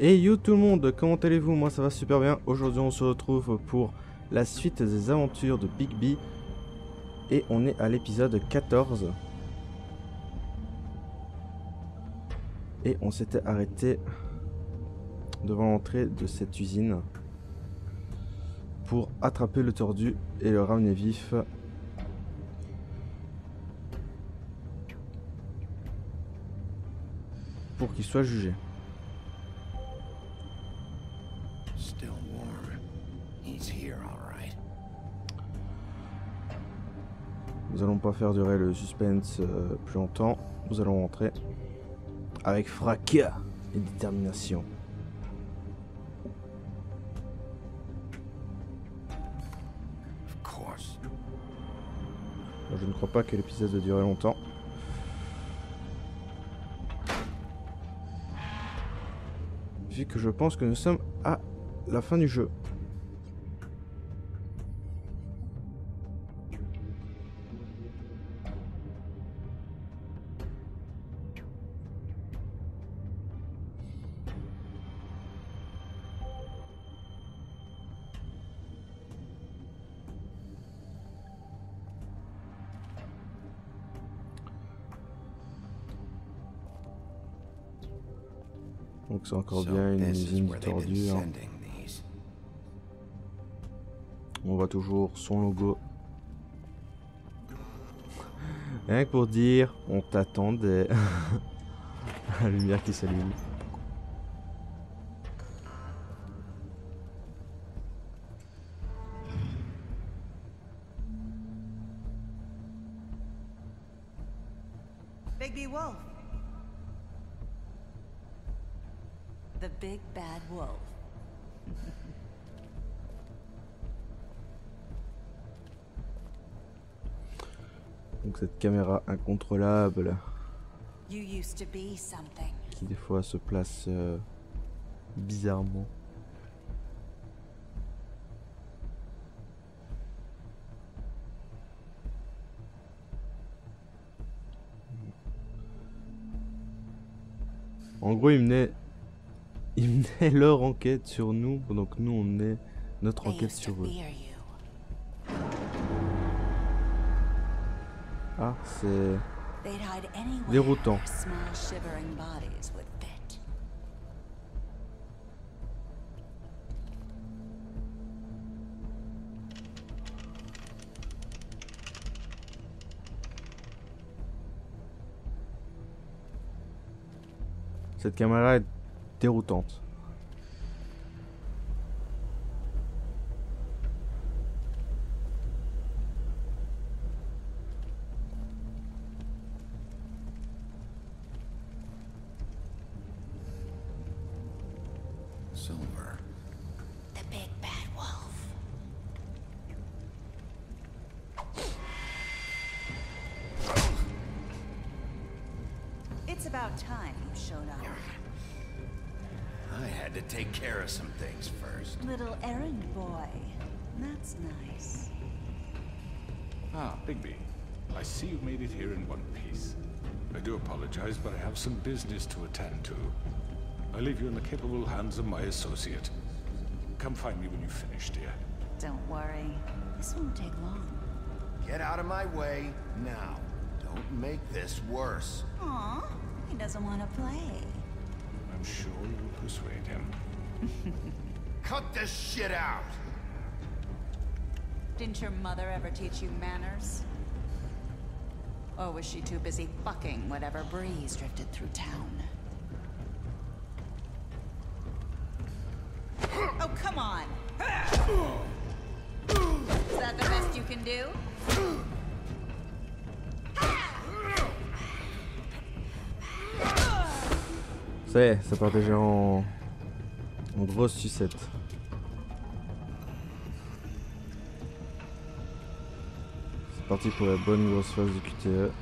Et yo tout le monde, comment allez-vous? Moi ça va super bien. Aujourd'hui on se retrouve pour la suite des aventures de Big B. Et on est à l'épisode 14. Et on s'était arrêté devant l'entrée de cette usine pour attraper le tordu et le ramener vif. Pour qu'il soit jugé. Nous allons pas faire durer le suspense plus longtemps. Nous allons rentrer avec fracas et détermination. Je ne crois pas que l'épisode va durer longtemps. Vu que je pense que nous sommes à la fin du jeu. Donc c'est encore bien une usine tordue. Hein. On voit toujours son logo. Rien que pour dire, on t'attendait. La lumière qui s'allume. Big B Wolf. The big bad wolf. Donc cette caméra incontrôlable You used to be something. qui des fois se place bizarrement. En gros ils menaient leur enquête sur nous, donc nous on menait notre enquête sur eux. Ah, c'est déroutant. Cette caméra est déroutante. Silver. The big bad wolf. It's about time you showed up. I had to take care of some things first. Little errand boy. That's nice. Ah, Bigby. I see you've made it here in one piece. I do apologize, but I have some business to attend to. I leave you in the capable hands of my associate. Come find me when you've finished, dear. Don't worry. This won't take long. Get out of my way now. Don't make this worse. Aw, he doesn't want to play. I'm sure you'll persuade him. Cut this shit out! Didn't your mother ever teach you manners? Or was she too busy fucking whatever breeze drifted through town? Oh, come on! Is that the best you can do? Ça y est, ça part déjà en grosse sucette. C'est parti pour la bonne grosse phase du QTE.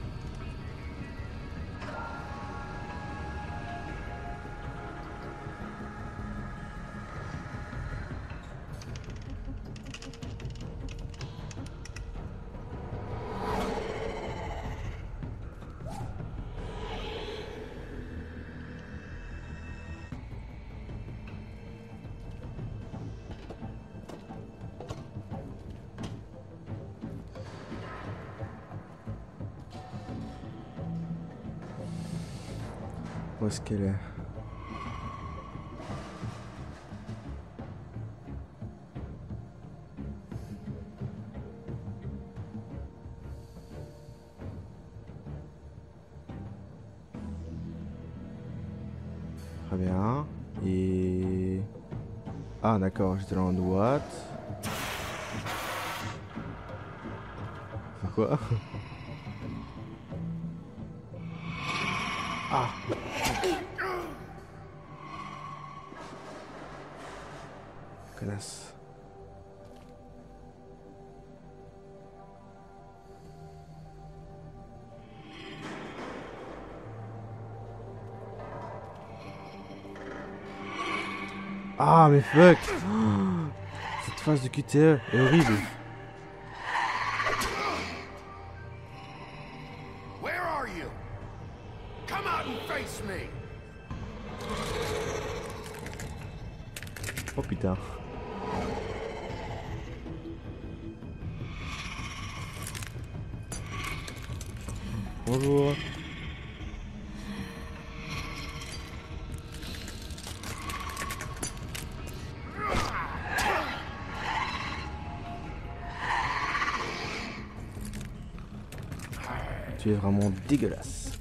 Où est-ce qu'elle est? Très bien. Et... Ah d'accord, j'étais dans la boîte. Enfin quoi? Ah. Connasse. Ah mais fuck. Oh, cette phase de QTE est horrible. Where are you? Come out and face me. Oh putain. Bonjour. Tu es vraiment dégueulasse.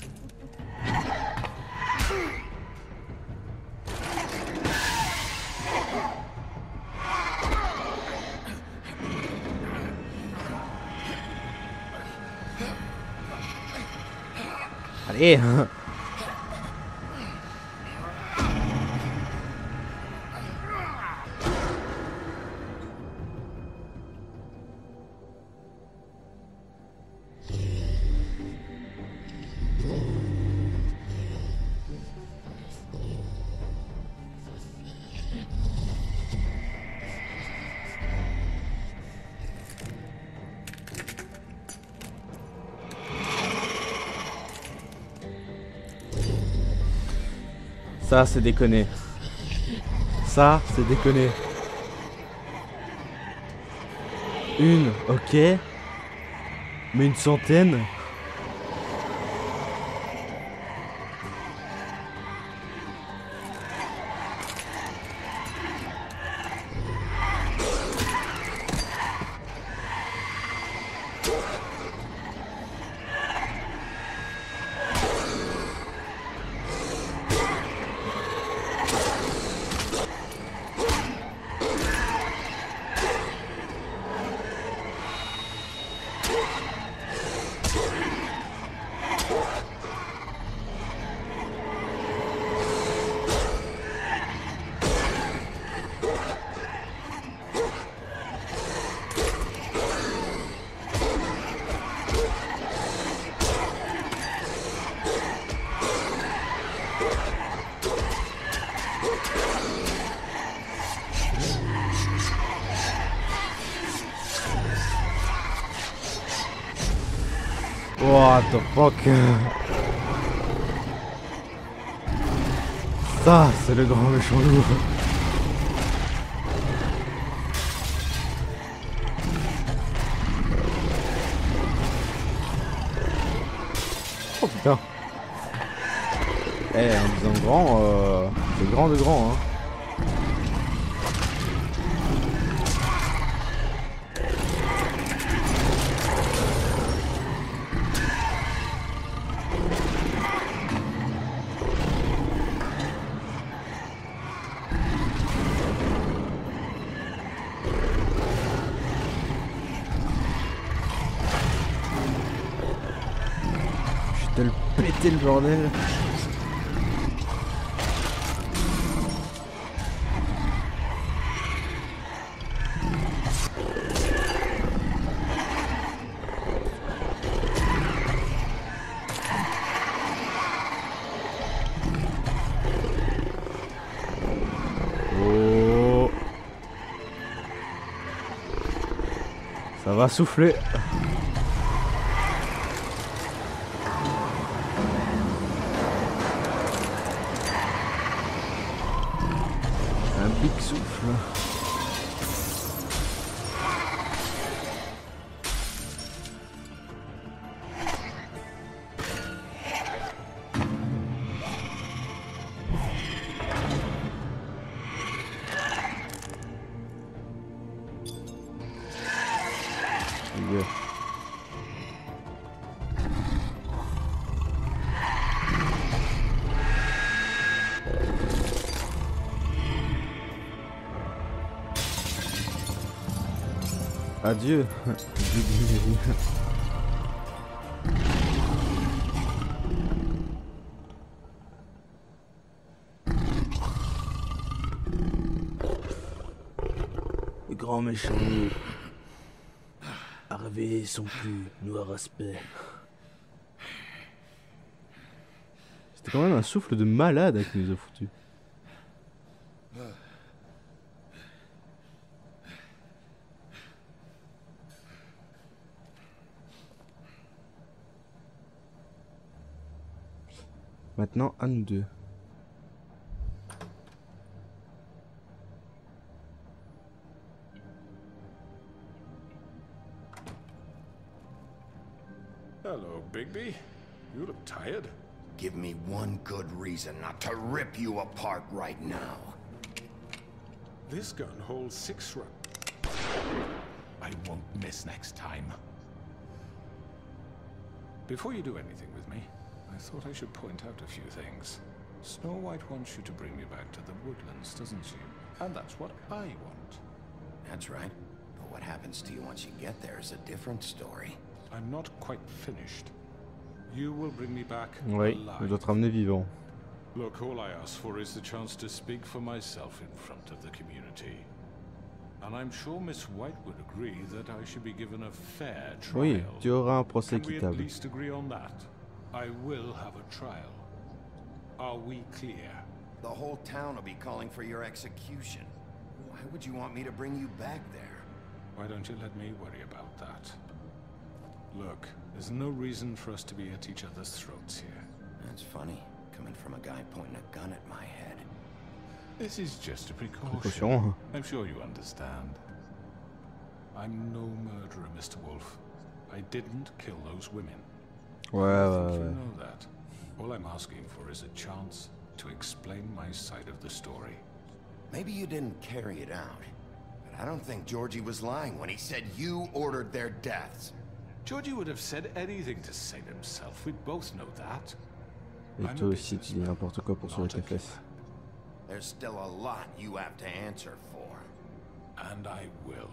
Allez. Ça, c'est déconné. Ça, c'est déconné. Une, ok. Mais une centaine. What the fuck? Ça, c'est le grand méchant loup. Oh putain. Eh, en disant grand, c'est grand de grand, hein. Je vais te le péter le bordel. Oh. Ça va souffler. Un big souffle. Adieu. Le grand méchant loup a réveillé son plus noir aspect. C'était quand même un souffle de malade qui nous a foutu. Maintenant, à nous deux. Hello, Bigby. You look tired. Give me one good reason not to rip you apart right now. This gun holds 6 rounds. I won't miss next time. Before you do anything with me, I thought I should point out a few things. Snow White wants you to bring me back to the woodlands, doesn't she? And that's what I want. That's right. But what happens to you once you get there is a different story. I'm not quite finished. You will bring me back Oui, je dois te ramener vivant. Look, all I ask for is the chance to speak for myself in front of the community. And I'm sure Miss White would agree that I should be given a fair trial. Oui, tu auras un procès Can we at équitable. least agree on that? I will have a trial. Are we clear? The whole town will be calling for your execution. Why would you want me to bring you back there? Why don't you let me worry about that? Look, there's no reason for us to be at each other's throats here. That's funny, coming from a guy pointing a gun at my head. This is just a precaution. Précaution. I'm sure you understand. I'm no murderer, Mr. Wolf. I didn't kill those women. Ouais, I ouais, think you ouais. know that. All I'm asking for is a chance to explain my side of the story. Maybe you didn't carry it out, but I don't think Georgie was lying when he said you ordered their deaths. Georgie would have said anything to save himself. We both know that. Et I'm toi a aussi, tu dis businessman, n'importe quoi pour sauver not a tes fesses. killer. There's still a lot you have to answer for. And I will,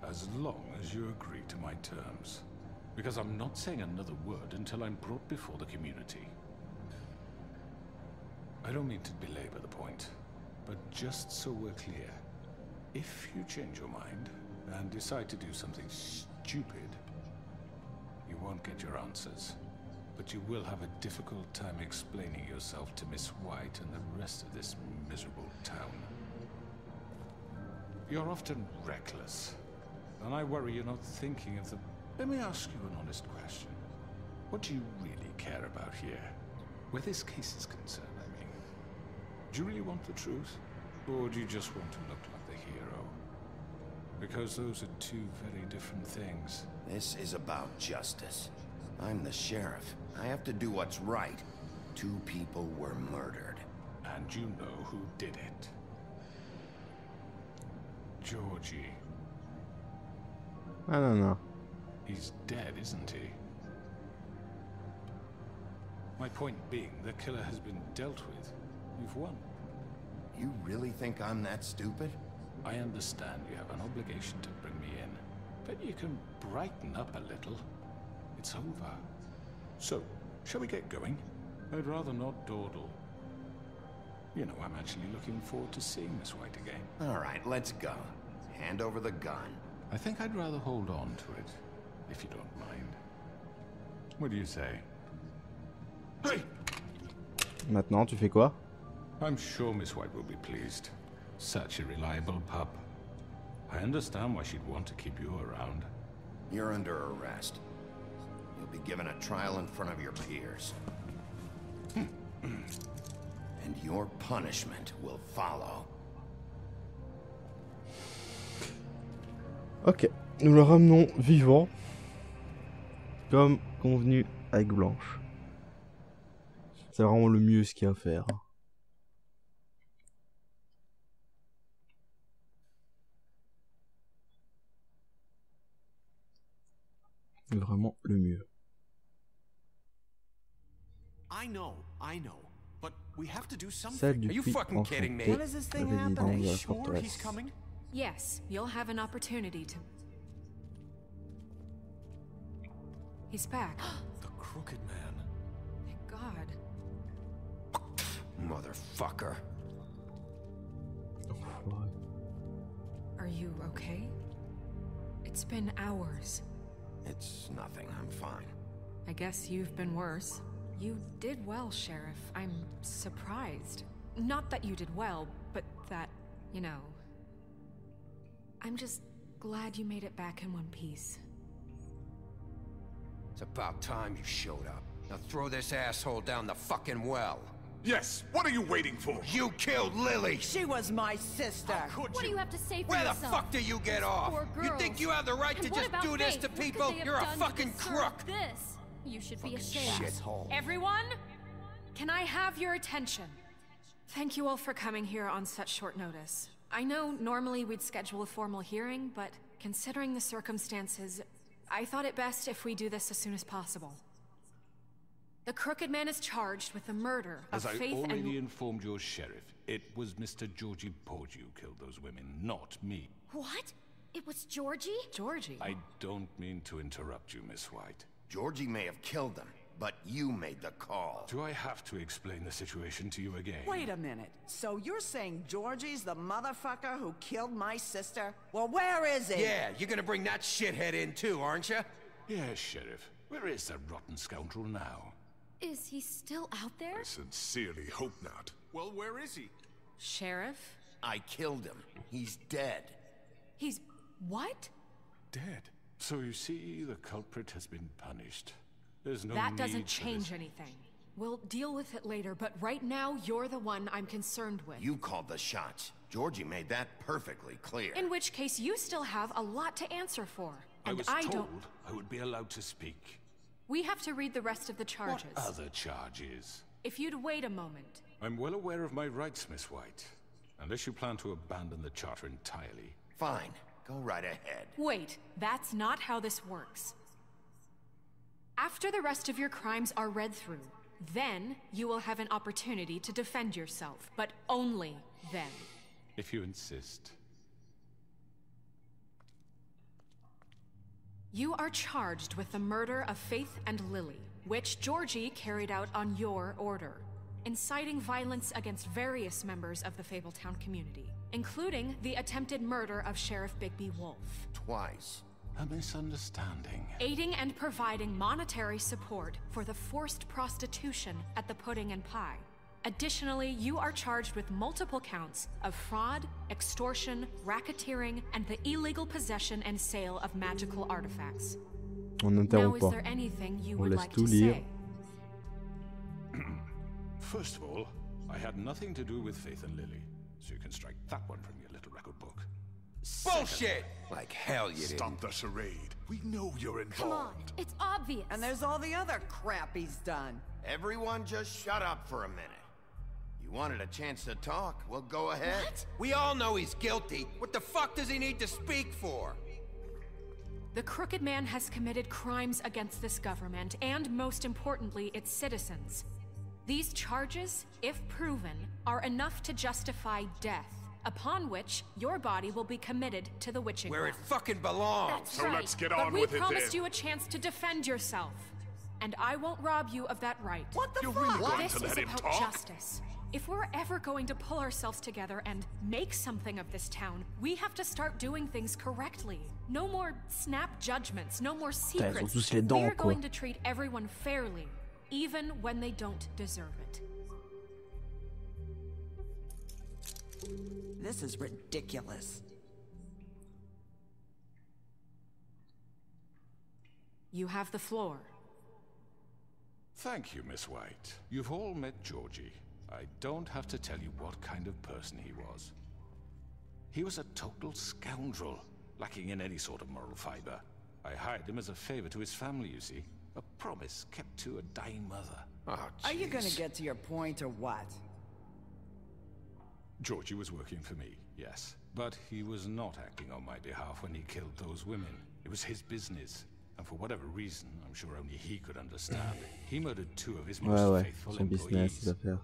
as long as you agree to my terms. Because I'm not saying another word until I'm brought before the community. I don't mean to belabor the point, but just so we're clear, if you change your mind and decide to do something stupid, you won't get your answers. But you will have a difficult time explaining yourself to Miss White and the rest of this miserable town. You're often reckless, and I worry you're not thinking of the... Let me ask you an honest question. What do you really care about here? Where this case is concerned, I mean. Do you really want the truth? Or do you just want to look like the hero? Because those are two very different things. This is about justice. I'm the sheriff. I have to do what's right. 2 people were murdered. And you know who did it. Georgie. Ah non, non. He's dead, isn't he? My point being, the killer has been dealt with. You've won. You really think I'm that stupid? I understand you have an obligation to bring me in, but you can brighten up a little. It's over. So, shall we get going? I'd rather not dawdle. You know, I'm actually looking forward to seeing Miss White again. All right, let's go. Hand over the gun. I think I'd rather hold on to it, if you don't mind. What do you say? Hey! Maintenant, tu fais quoi? I'm sure Miss White will be pleased. Such a reliable pup. I understand why she'd want to keep you around. You're under arrest. You'll be given a trial in front of your peers. And your punishment will follow. Ok, nous le ramenons vivant. Comme convenu avec Blanche. C'est vraiment le mieux ce qu'il y a à faire. Vraiment le mieux. I know, but we have to do Celle something. du Are you puits fucking kidding me? enchanté, When does this thing résident happen? Are de you la sure he's forteresse. coming? Yes, you'll have an opportunity to... He's back. The Crooked Man. Thank God. Motherfucker. Are you okay? It's been hours. It's nothing. I'm fine. I guess you've been worse. You did well, Sheriff. I'm surprised. Not that you did well, but that, you know... I'm just glad you made it back in one piece. It's about time you showed up. Now throw this asshole down the fucking well. Yes, what are you waiting for? You killed Lily! She was my sister. Could What do you? you have to say for Where the yourself? fuck do you get off? Poor You girls. think you have the right And to what just about do this Faith? to What could people? they have You're a done to fucking deserve crook! This. You should be ashamed. Shithole. Everyone? Can I have your attention? Thank you all for coming here on such short notice. I know normally we'd schedule a formal hearing, but considering the circumstances, I thought it best if we do this as soon as possible. The Crooked Man is charged with the murder of As I Faith already and... informed your sheriff, it was Mr. Georgie Porgy who killed those women, not me. What? It was Georgie? Georgie? I don't mean to interrupt you, Miss White. Georgie may have killed them, but you made the call. Do I have to explain the situation to you again? Wait a minute. So you're saying Georgie's the motherfucker who killed my sister? Well, where is he? Yeah, you're gonna bring that shithead in too, aren't you? Yes, Sheriff. Where is that rotten scoundrel now? Is he still out there? I sincerely hope not. Well, where is he? Sheriff? I killed him. He's dead. He's... what? Dead. So you see, the culprit has been punished. There's no That need doesn't for change this. anything. We'll deal with it later, but right now, you're the one I'm concerned with. You called the shots. Georgie made that perfectly clear. In which case, you still have a lot to answer for. I And was I told don't... I would be allowed to speak. We have to read the rest of the charges. What other charges? If you'd wait a moment. I'm well aware of my rights, Miss White. Unless you plan to abandon the charter entirely. Fine. Go right ahead. Wait, that's not how this works. After the rest of your crimes are read through, then you will have an opportunity to defend yourself, but only then. If you insist. You are charged with the murder of Faith and Lily, which Georgie carried out on your order, inciting violence against various members of the Fabletown community, including the attempted murder of Sheriff Bigby Wolf. Twice. A misunderstanding. Aiding and providing monetary support for the forced prostitution at the Pudding and Pie. Additionally, you are charged with multiple counts of fraud, extortion, racketeering, and the illegal possession and sale of magical artifacts. On Now, n'interrompt is pas. there anything you On would laisse like tout to lire. say? First of all, I had nothing to do with Faith and Lily, so you can strike that one from your little record book. Bullshit! Like hell you didn't. Stop the charade. We know you're involved. Come on, it's obvious. And there's all the other crap he's done. Everyone just shut up for a minute. You wanted a chance to talk? Well, go ahead. What? We all know he's guilty. What the fuck does he need to speak for? The Crooked Man has committed crimes against this government and, most importantly, its citizens. These charges, if proven, are enough to justify death, upon which your body will be committed to the witching Where it well. fucking belongs. That's So right. let's get But on we with it promised then. you a chance to defend yourself, and I won't rob you of that right. What the You're fuck? really going This to is let him about talk? justice. If we're ever going to pull ourselves together and make something of this town, we have to start doing things correctly. No more snap judgments, no more secrets. ils ont tous les dents, We're quoi. going to treat everyone fairly, even when they don't deserve it. This is ridiculous. You have the floor. Thank you, Miss White. You've all met Georgie. I don't have to tell you what kind of person he was. He was a total scoundrel, lacking in any sort of moral fiber. I hired him as a favor to his family, you see. A promise kept to a dying mother. Oh, Are you gonna jeez. get to your point or what? Georgie was working for me, yes. But he was not acting on my behalf when he killed those women. It was his business. And for whatever reason, I'm sure only he could understand, he murdered two of his most Ouais, ouais. faithful Son business, employees. ses affaires.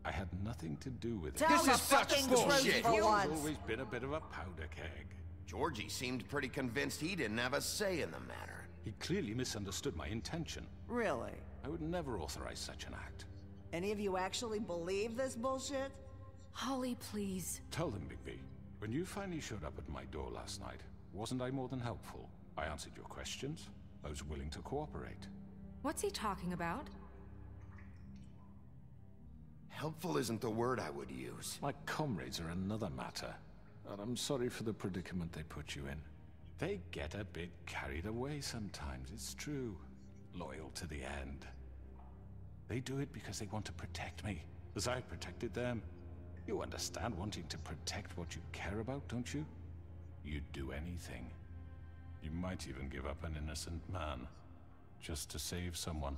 I had nothing to do with it. Tell This the is such fucking bullshit. truth for He's once. always been a bit of a powder keg. Georgie seemed pretty convinced he didn't have a say in the matter. He clearly misunderstood my intention. Really? I would never authorize such an act. Any of you actually believe this bullshit? Holly, please. Tell them, Bigby. When you finally showed up at my door last night, wasn't I more than helpful? I answered your questions. I was willing to cooperate. What's he talking about? Helpful isn't the word I would use. My comrades are another matter, and I'm sorry for the predicament they put you in. They get a bit carried away sometimes, it's true. Loyal to the end. They do it because they want to protect me, as I protected them. You understand wanting to protect what you care about, don't you? You'd do anything. You might even give up an innocent man, just to save someone.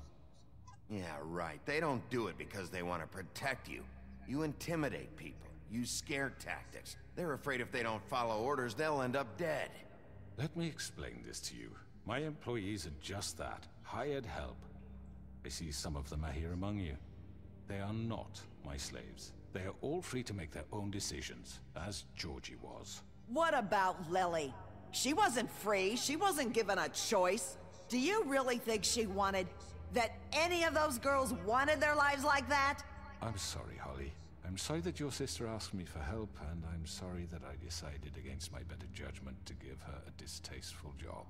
Yeah, right. They don't do it because they want to protect you. You intimidate people, use scare tactics. They're afraid if they don't follow orders, they'll end up dead. Let me explain this to you. My employees are just that, hired help. I see some of them are here among you. They are not my slaves. They are all free to make their own decisions, as Georgie was. What about Lily? She wasn't free. She wasn't given a choice. Do you really think she wanted... that any of those girls wanted their lives like that? I'm sorry, Holly. I'm sorry that your sister asked me for help, and I'm sorry that I decided against my better judgment to give her a distasteful job.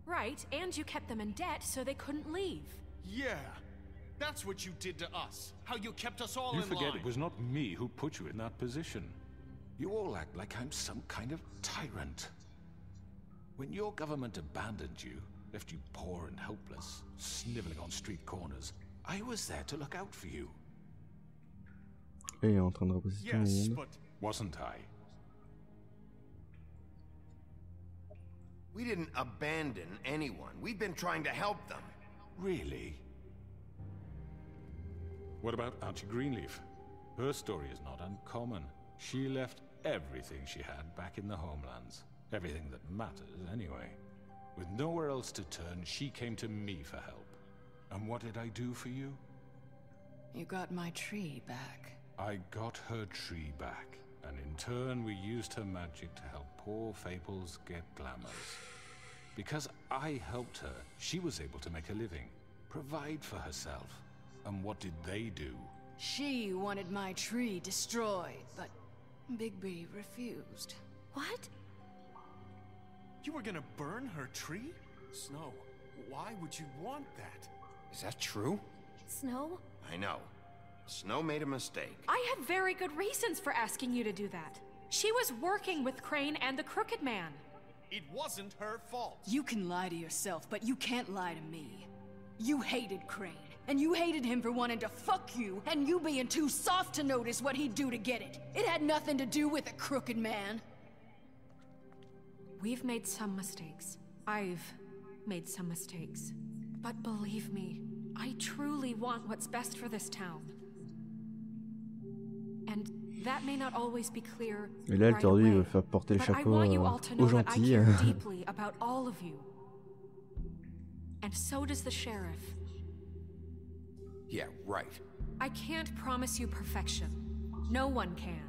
Right, and you kept them in debt so they couldn't leave. Yeah. That's what you did to us. How you kept us all in line. You forget it was not me who put you in that position. You all act like I'm some kind of tyrant. When your government abandoned you, left you poor and helpless, sniveling on street corners, I was there to look out for you. Et il est en train de reposer tout le Yes, monde. but Wasn't I? We didn't abandon anyone. We've been trying to help them. Really? What about Auntie Greenleaf? Her story is not uncommon. She left everything she had back in the homelands. Everything that matters, anyway. With nowhere else to turn, she came to me for help. And what did I do for you? You got my tree back. I got her tree back, and in turn we used her magic to help poor Fables get glamours. Because I helped her, she was able to make a living, provide for herself. And what did they do? She wanted my tree destroyed, but Bigby refused. What? you were gonna burn her tree? Snow, why would you want that? Is that true? Snow? I know. Snow made a mistake. I had very good reasons for asking you to do that. She was working with Crane and the Crooked Man. It wasn't her fault. You can lie to yourself, but you can't lie to me. You hated Crane, and you hated him for wanting to fuck you, and you being too soft to notice what he'd do to get it. It had nothing to do with the Crooked Man. We've made some mistakes. I've made some mistakes. But believe me, I truly want what's best for this town. And that may not always be clear Et là, le right tordu away, veut faire porter le but I chapeau want you all to know aux that I gentils. care deeply about all of you. And so does the sheriff. Yeah, right. I can't promise you perfection. No one can.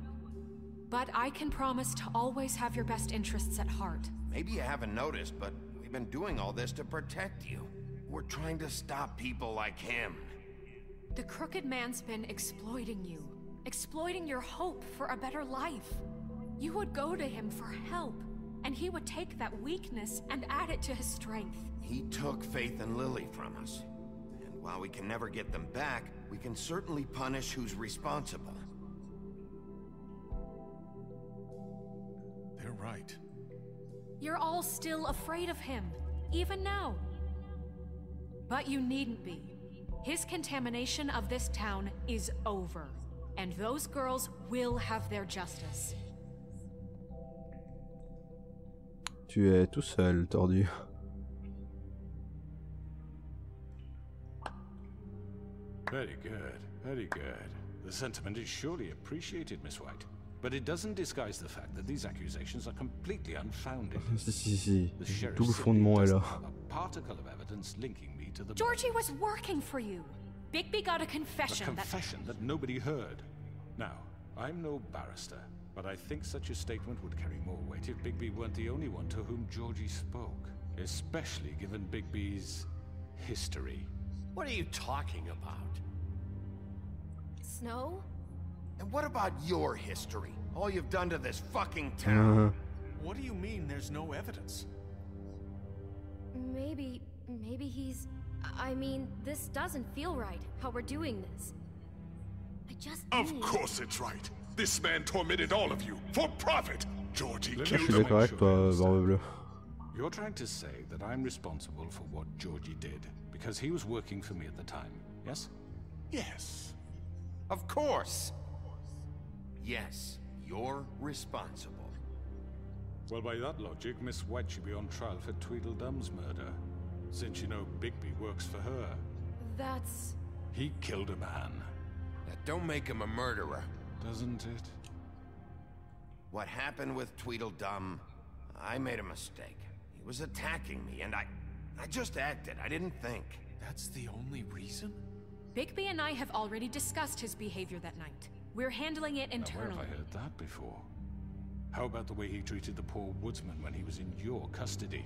But I can promise to always have your best interests at heart. Maybe you haven't noticed, but we've been doing all this to protect you. We're trying to stop people like him. The Crooked Man's been exploiting you. Exploiting your hope for a better life. You would go to him for help, and he would take that weakness and add it to his strength. He took Faith and Lily from us. And while we can never get them back, we can certainly punish who's responsible. They're right. You're all still afraid of him, even now. But you needn't be. His contamination of this town is over, and those girls will have their justice. Tu es tout seul, tordu. Very good, very good. The sentiment is surely appreciated, Miss White. But it doesn't disguise the fact that these accusations are completely unfounded. Si. The sheriff Tout le simply fondement est doesn't là. have a particle of evidence linking me to the Georgie was working for you. Bigby got a confession A confession that nobody heard. Now, I'm no barrister, but I think such a statement would carry more weight if Bigby weren't the only one to whom Georgie spoke. especially given Bigby's history. What are you talking about? Snow? And what about your history? All you've done to this fucking town? What do you mean there's no evidence? Maybe he's... I mean, this doesn't feel right, how we're doing this. I just Of need... course it's right. This man tormented all of you for profit. Georgie Je killed suis him. d'accord avec toi, Barbe Bleue. You're trying to say that I'm responsible for what Georgie did because he was working for me at the time, yes? Yes. Of course. Yes, you're responsible. Well, by that logic, Miss White should be on trial for Tweedledum's murder, since you know Bigby works for her. That's... He killed a man. Now, don't make him a murderer. Doesn't it? What happened with Tweedledum, I made a mistake. He was attacking me, and I just acted. I didn't think. That's the only reason? Bigby and I have already discussed his behavior that night. We're handling it Now, where internally. have I heard that before? How about the way he treated the poor woodsman when he was in your custody?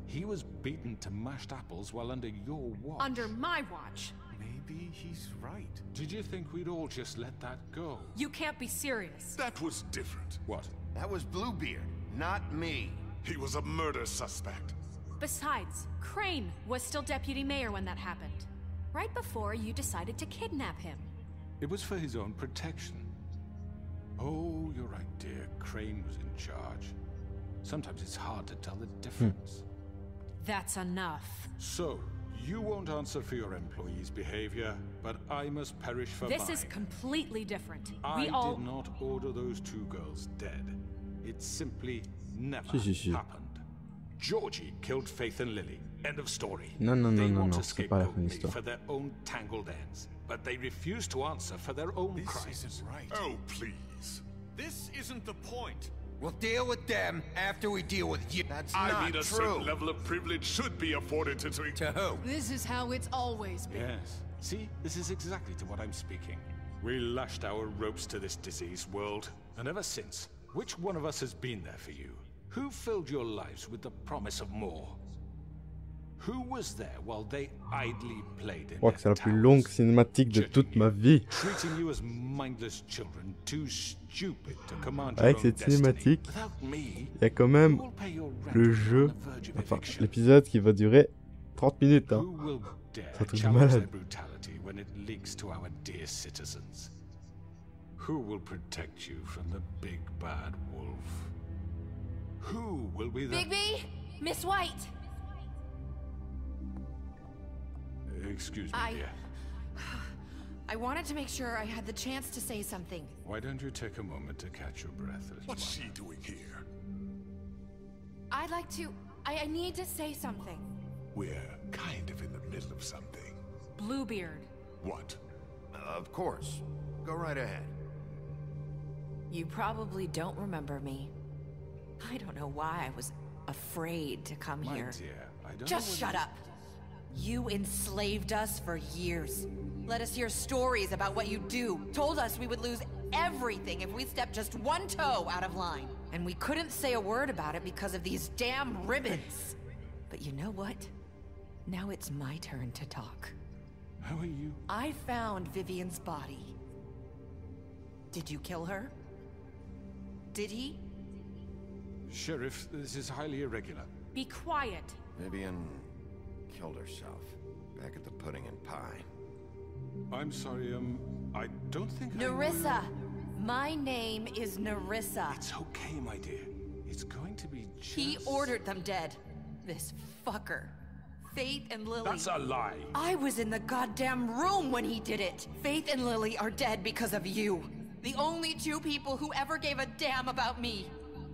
He was beaten to mashed apples while under your watch. Under my watch. Maybe he's right. Did you think we'd all just let that go? You can't be serious. That was different. What? That was Bluebeard, not me. He was a murder suspect. Besides, Crane was still deputy mayor when that happened. Right before you decided to kidnap him. It was for his own protection. Oh, you're right, dear. Crane was in charge. Sometimes it's hard to tell the difference. That's enough. So, you won't answer for your employees' behavior, but I must perish for This mine. is completely different. I We all... did not order those two girls dead. It simply never Si. happened. Georgie killed Faith and Lily. End of story. Non, non, They non, non, want non, to c'est pas la scapegoat fin de me l'histoire. for their own tangled ends, but they refuse to answer for their own This crimes. isn't right. Oh, please. This isn't the point. We'll deal with them after we deal with you. That's I not mean, a true. certain level of privilege should be afforded to... To who? This is how it's always been. Yes. See, this is exactly to what I'm speaking. We lashed our ropes to this diseased world, and ever since, which one of us has been there for you? Who filled your lives with the promise of more? Who was there while they idly played in Je crois que c'est la their plus towers, longue cinématique de judging toute you, ma vie. treating you as mindless children, too stupid to command your Avec own cette destiny. cinématique, Without me, il y a quand même who will pay your rent le on jeu, the verge of enfin eviction? l'épisode qui va durer 30 minutes. Hein. Who will dare C'est un truc de challenge their malade. brutality when it leaks to our dear citizens? Who will protect you from the big bad wolf? Who will be the... Bigby? Miss White! Excuse me, dear. I wanted to make sure I had the chance to say something. Why don't you take a moment to catch your breath, little What's one? she doing here? I'd like to... I need to say something. We're kind of in the middle of something. Bluebeard. What? Of course. Go right ahead. You probably don't remember me. I don't know why I was afraid to come My here. dear, I don't Just know shut up. You enslaved us for years. Let us hear stories about what you do. Told us we would lose everything if we stepped just one toe out of line. And we couldn't say a word about it because of these damn ribbons. But you know what? Now it's my turn to talk. How are you? I found Vivian's body. Did you kill her? Did he? Sheriff, this is highly irregular. Be quiet. Vivian killed herself back at the Pudding and Pie. I'm sorry, I don't think Nerissa! My name is Nerissa. It's okay, my dear. It's going to be just... He ordered them dead. This fucker. Faith and Lily. That's a lie. I was in the goddamn room when he did it. Faith and Lily are dead because of you. The only two people who ever gave a damn about me.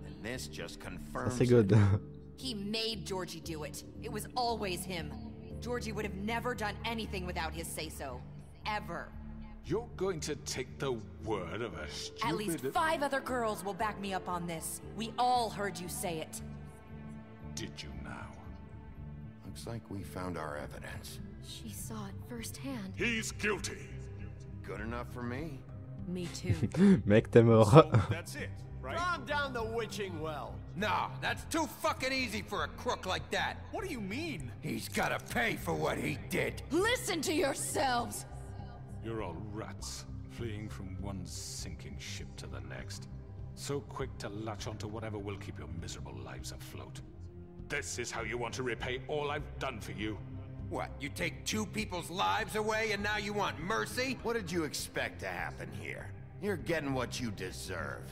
And this just Ça confirms c'est good. He made Georgie do it. It was always him. Georgie would have never done anything without his say-so. Ever. You're going to take the word of a stupid... At least 5 other girls will back me up on this. We all heard you say it. Did you now? Looks like we found our evidence. She saw it firsthand. He's guilty. Good enough for me. Me too. Mec, t'es mort. So that's it, right? right? Calm down the witching well. No, that's too fucking easy for a crook like that. What do you mean? He's gotta pay for what he did. Listen to yourselves! You're all rats, fleeing from one sinking ship to the next. So quick to latch onto whatever will keep your miserable lives afloat. This is how you want to repay all I've done for you? What, you take two people's lives away and now you want mercy? What did you expect to happen here? You're getting what you deserve.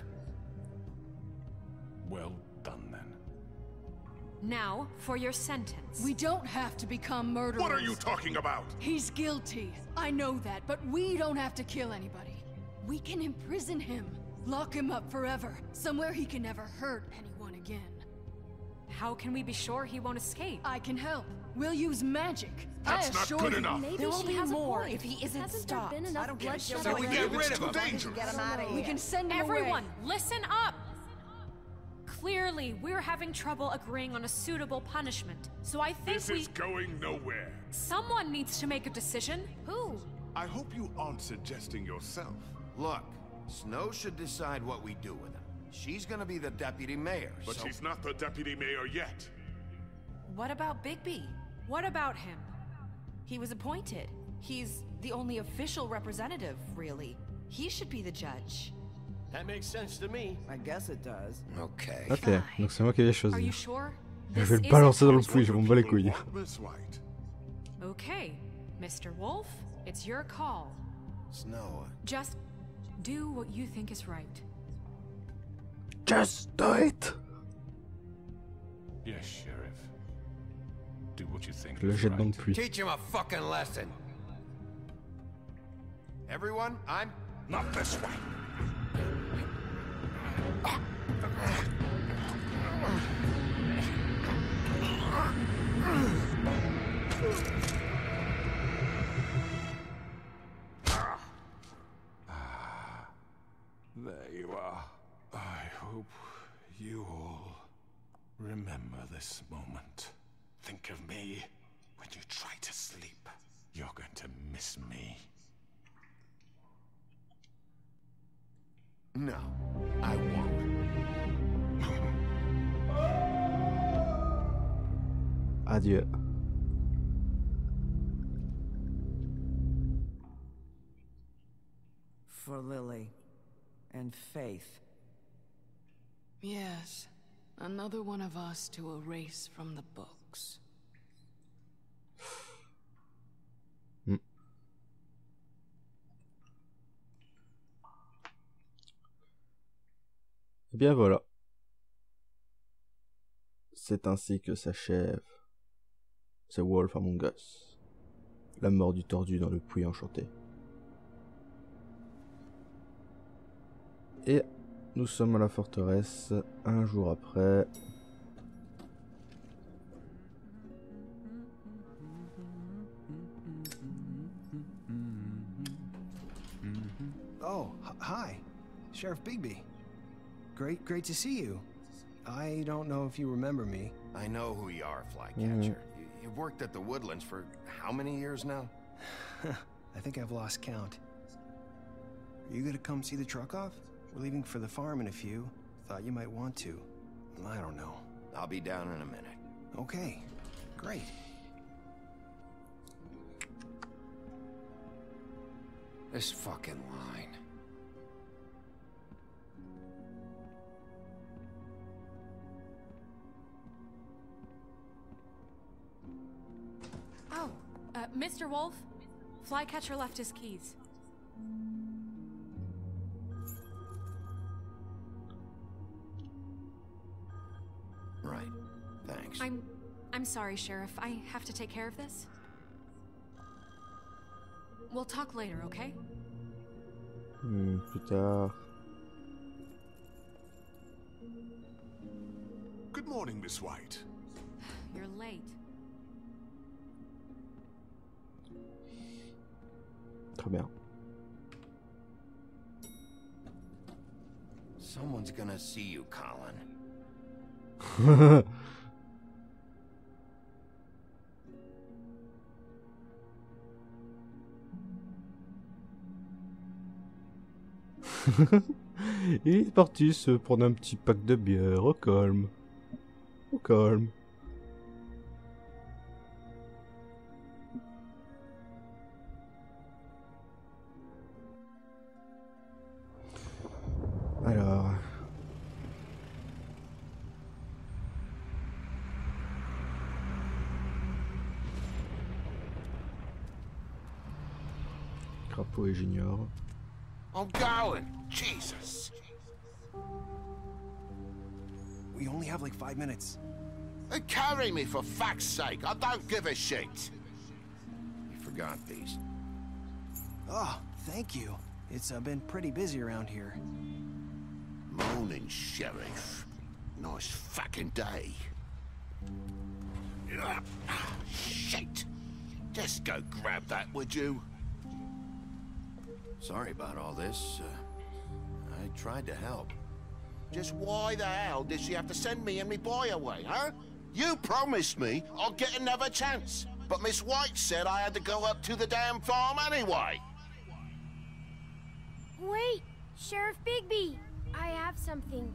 Well done, then. Now, for your sentence. We don't have to become murderers. What are you talking about? He's guilty. I know that, but we don't have to kill anybody. We can imprison him. Lock him up forever. Somewhere he can never hurt anyone again. How can we be sure he won't escape? I can help. We'll use magic. That's I not assure good you. enough. Maybe There will she be has more a point. if he isn't Hasn't stopped. there been enough bloodshed So we already? get rid of him. Dangerous. Get him out of We here. can send him Everyone, away. listen up! Clearly, we're having trouble agreeing on a suitable punishment. So I think This is going nowhere. someone needs to make a decision. Who? I hope you aren't suggesting yourself. Look, Snow should decide what we do with him. She's gonna be the deputy mayor, But so... she's not the deputy mayor yet. What about Bigby? What about him? He was appointed. He's the only official representative, really. He should be the judge. That makes sense to me. I guess it does. Okay. Ok, donc c'est moi qui vais Are you choisir. sure? Je This vais le isn't balancer dans le ours. puits, je m'en bats les couilles. Miss White. Okay, Mr. Wolf, it's your call. Snow, Just do what you think is right. Just do it! Yes, Sheriff. Do what you think Je le is jette dans le right. puits. teach him a fucking lesson. Everyone, I'm... Not this way. There you are. I hope you all remember this moment. Think of me when you try to sleep. You're going to miss me. No, I won't. Adieu. For Lily. And Faith. Yes. Another one of us to erase from the books. Et bien voilà. C'est ainsi que s'achève The Wolf Among Us. La mort du tordu dans le puits enchanté. Et nous sommes à la forteresse un jour après. Oh, hi. Sheriff Bigby. Great to see you. I don't know if you remember me. I know who you are, Flycatcher. You've worked at the Woodlands for how many years now? I think I've lost count. Are you gonna come see the truck off? We're leaving for the farm in a few. Thought you might want to. I don't know. I'll be down in a minute. Okay, great. This fucking line. Oh, Mr. Wolf, Flycatcher left his keys. Right. Thanks. I'm sorry, Sheriff. I have to take care of this. We'll talk later, okay? Plus tard. Good morning, Miss White. You're late. Très bien. Someone's gonna see you, Colin. Il est parti se prendre un petit pack de bière, au calme. Au calme. Alors... Crapaud et junior. I'm going. Jesus. We only have like 5 minutes. They carry me for fuck's sake. I don't give a shit. You forgot these. Oh, thank you. It's been pretty busy around here. Morning, Sheriff. Nice fucking day. Shit. Just go grab that, would you? Sorry about all this. I tried to help. Just why the hell did she have to send me and me boy away, huh? You promised me I'd get another chance, but Miss White said I had to go up to the damn farm anyway. Wait, Sheriff Bigby, I have something.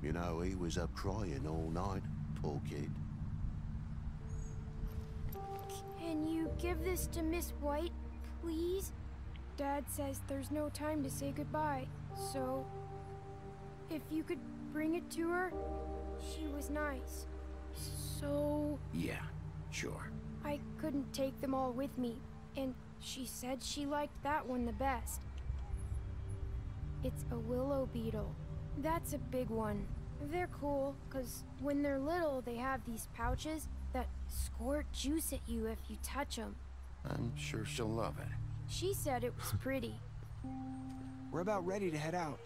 You know, he was up crying all night, poor kid. Can you give this to Miss White, please? Dad says there's no time to say goodbye, so if you could bring it to her, she was nice. So... Yeah, sure. I couldn't take them all with me, and she said she liked that one the best. It's a willow beetle. That's a big one. They're cool, because when they're little, they have these pouches that squirt juice at you if you touch them. I'm sure she'll love it. She said it was pretty. We're about ready to head out.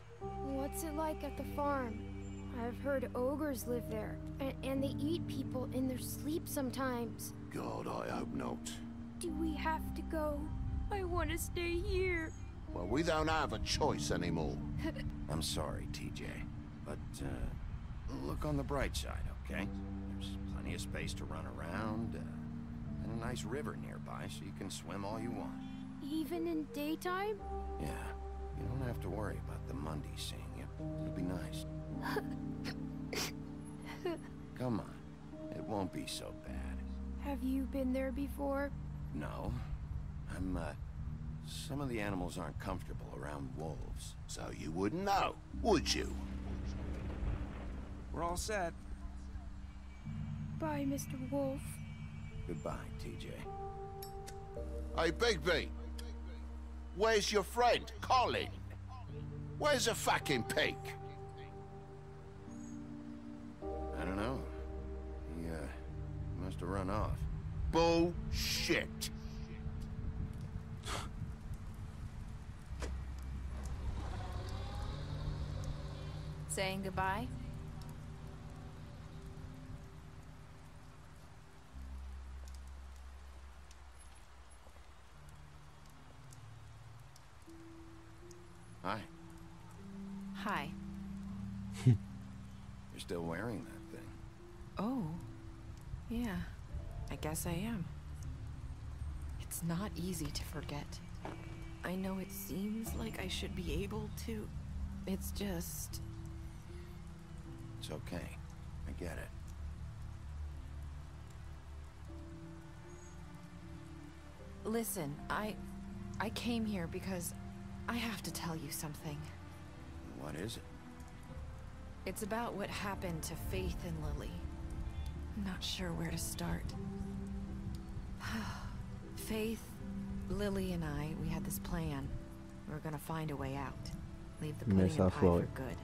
What's it like at the farm? I've heard ogres live there, and they eat people in their sleep sometimes. God, I hope not. Do we have to go? I want to stay here. Well, we don't have a choice anymore. I'm sorry, TJ, but look on the bright side, okay? There's plenty of space to run around, and a nice river nearby, so you can swim all you want. Even in daytime? Yeah, you don't have to worry about the Monday seeing you. It'll be nice. Come on, it won't be so bad. Have you been there before? No, some of the animals aren't comfortable around wolves, so you wouldn't know, would you? We're all set. Bye, Mr. Wolf. Goodbye, TJ. Hey, Bigby! Where's your friend, Colin? Where's the fucking pig? I don't know. He must have run off. Bullshit! Saying goodbye? Hi. Hi. You're still wearing that thing. Oh. Yeah. I guess I am. It's not easy to forget. I know it seems like I should be able to. It's just... It's okay. I get it. Listen, I came here because I have to tell you something. What is it? It's about what happened to Faith and Lily. I'm not sure where to start. Faith, Lily, and I, we had this plan. We were gonna find a way out. Leave the pudding and pie for good.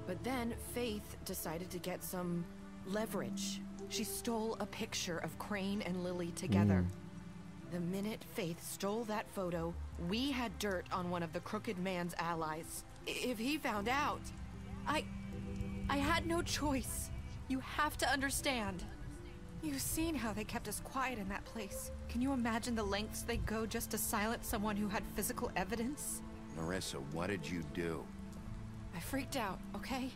But then Faith decided to get some leverage. She stole a picture of Crane and Lily together. The minute Faith stole that photo, we had dirt on one of the Crooked Man's allies. If he found out, I had no choice. You have to understand. You've seen how they kept us quiet in that place. Can you imagine the lengths they go just to silence someone who had physical evidence? Marissa, what did you do? I freaked out, okay?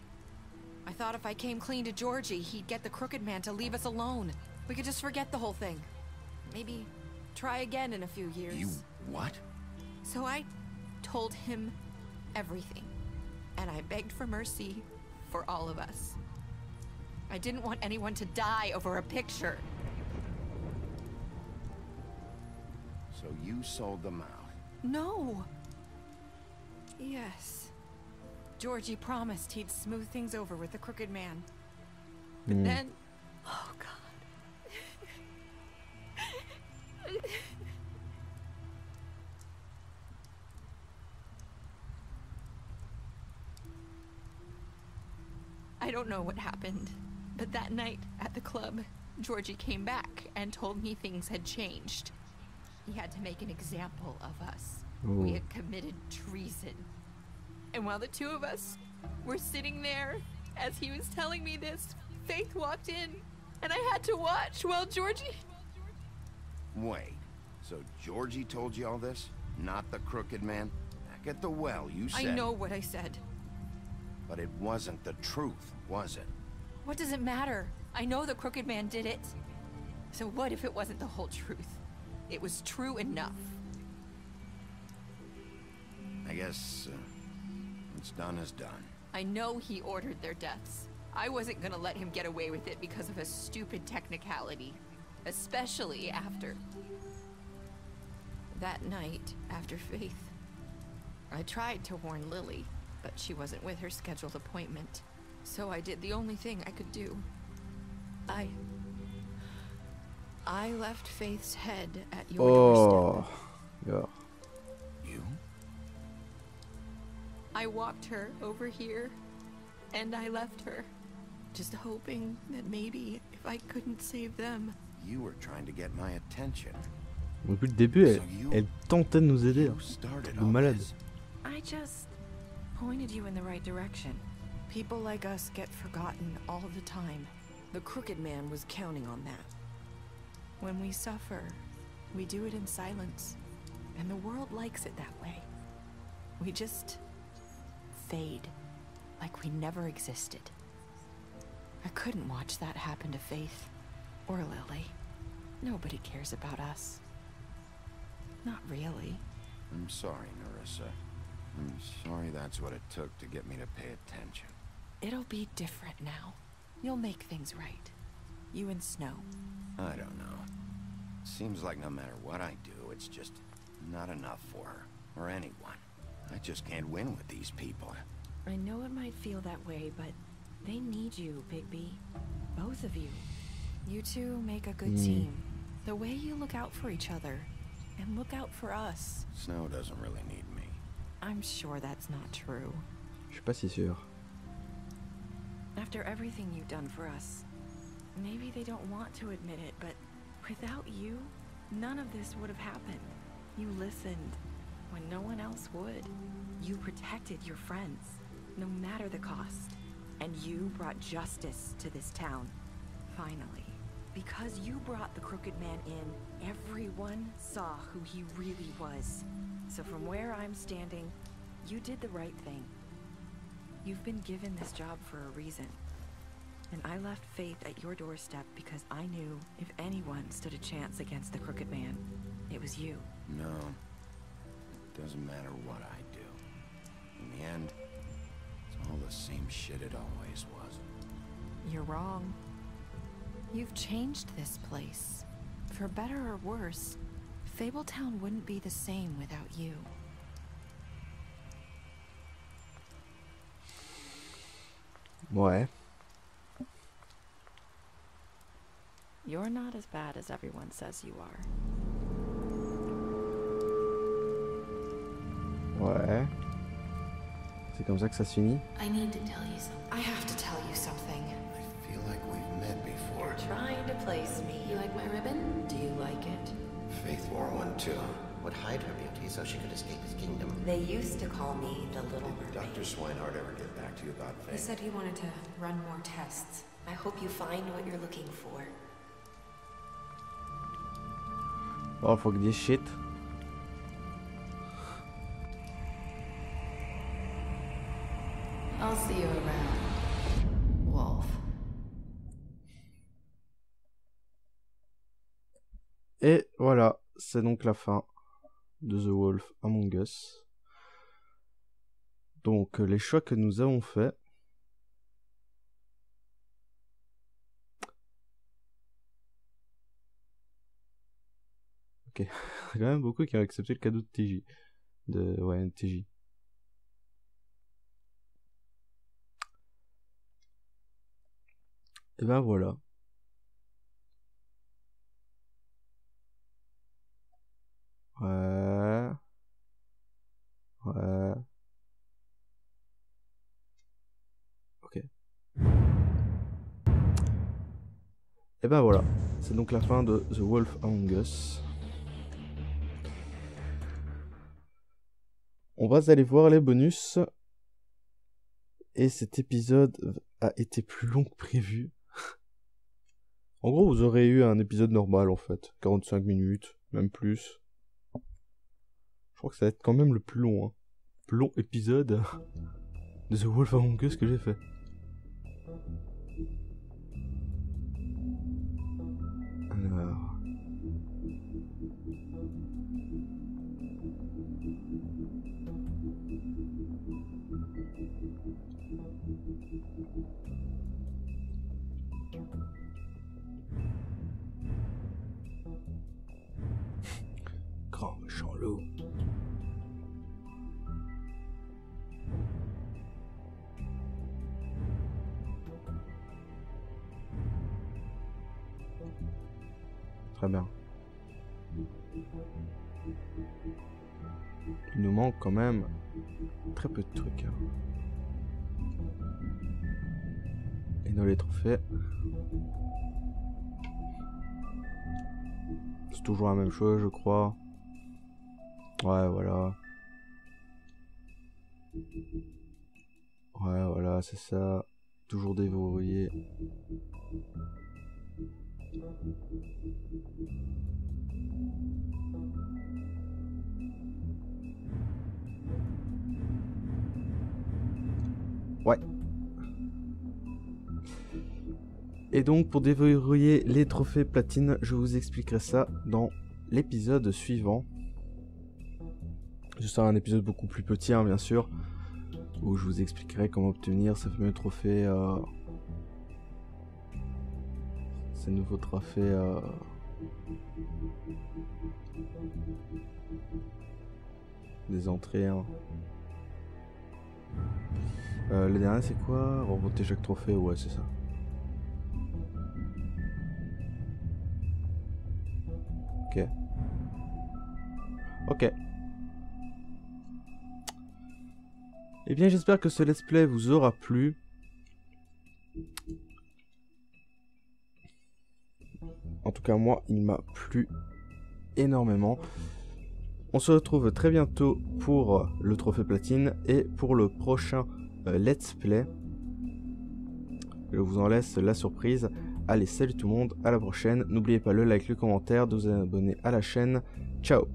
I thought if I came clean to Georgie, he'd get the Crooked Man to leave us alone. We could just forget the whole thing. Maybe try again in a few years. You what? So I told him everything. And I begged for mercy for all of us. I didn't want anyone to die over a picture. So you sold them out? No. Yes. Georgie promised he'd smooth things over with the Crooked Man. But then... Oh, God. I don't know what happened, but that night at the club, Georgie came back and told me things had changed. He had to make an example of us. Ooh. We had committed treason. And while the two of us were sitting there, as he was telling me this, Faith walked in, and I had to watch while Georgie... Wait, so Georgie told you all this? Not the Crooked Man? Back at the well, you said... I know what I said. But it wasn't the truth, was it? What does it matter? I know the Crooked Man did it. So what if it wasn't the whole truth? It was true enough. I guess, what's done is done. I know he ordered their deaths. I wasn't gonna let him get away with it because of a stupid technicality. Especially after... that night, after Faith. I tried to warn Lily, but she wasn't with her scheduled appointment. So I did the only thing I could do. I left Faith's head at your doorstep. Yeah. You? I walked her over here, and I left her. Just hoping that maybe if I couldn't save them... You were trying to get my attention. Depuis le début, elle tentait de nous aider. De malade. I just pointed you in the right direction. People like us get forgotten all the time. The Crooked Man was counting on that. When we suffer, we do it in silence. And the world likes it that way. We just fade, like we never existed. I couldn't watch that happen to Faith, or Lily. Nobody cares about us. Not really. I'm sorry, Nerissa. I'm sorry that's what it took to get me to pay attention. It'll be different now. You'll make things right. You and Snow. I don't know. Seems like no matter what I do, it's just not enough for her, or anyone. I just can't win with these people. I know it might feel that way, but they need you, Bigby. Both of you. You two make a good team. The way you look out for each other, and look out for us. Snow doesn't really need me. I'm sure that's not true. Je suis pas si sûr. After everything you've done for us, maybe they don't want to admit it, but without you, none of this would have happened. You listened when no one else would. You protected your friends, no matter the cost. And you brought justice to this town. Finally. Because you brought the Crooked Man in, everyone saw who he really was. So from where I'm standing, you did the right thing. You've been given this job for a reason. And I left Faith at your doorstep because I knew if anyone stood a chance against the Crooked Man, it was you. No. It doesn't matter what I do. In the end, it's all the same shit it always was. You're wrong. You've changed this place. For better or worse, Fabletown wouldn't be the same without you. Ouais. You're not as bad as everyone says you are. Ouais. C'est comme ça que ça se finit. I need to tell you something. I have to tell you something. I feel like we've met before. Trying to place me. You like my ribbon? Do you like it? Faith wore one too. Would hide her beauty so she could escape his kingdom. They used to call me the Little Mermaid. Dr. Swinehart ever get back to you about Faith? He said he wanted to run more tests. I hope you find what you're looking for. Oh, faut que des shit. I'll see you around, Wolf. Et voilà, c'est donc la fin de The Wolf Among Us. Donc les choix que nous avons faits. Ok, il y a quand même beaucoup qui ont accepté le cadeau de TJ. Ouais, TJ. Et ben voilà. Ouais. Ouais. Ok. Et ben voilà. C'est donc la fin de The Wolf AmongUS. On va aller voir les bonus. Et cet épisode a été plus long que prévu. En gros, vous aurez eu un épisode normal en fait. 45 minutes, même plus. Je crois que ça va être quand même le plus long. Hein. Plus long épisode de The Wolf AmongUS que j'ai fait. Alors... Grand méchant loup. Très bien. Il nous manque quand même très peu de trucs. Hein. Et dans les trophées, c'est toujours la même chose, je crois. Ouais, voilà. Ouais, voilà, c'est ça. Toujours déverrouillé. Ouais. Et donc pour déverrouiller les trophées platine, je vous expliquerai ça dans l'épisode suivant. Ce sera un épisode beaucoup plus petit, hein, bien sûr, où je vous expliquerai comment obtenir ces fameux trophées, ces nouveaux trophées. Des entrées. Hein. Le dernier c'est quoi? Remonter chaque trophée, ouais c'est ça. Ok. Ok. Eh bien j'espère que ce let's play vous aura plu. En tout cas moi il m'a plu énormément. On se retrouve très bientôt pour le trophée platine et pour le prochain let's play. Je vous en laisse la surprise. Allez, salut tout le monde, à la prochaine. N'oubliez pas le like, le commentaire, de vous abonner à la chaîne. Ciao!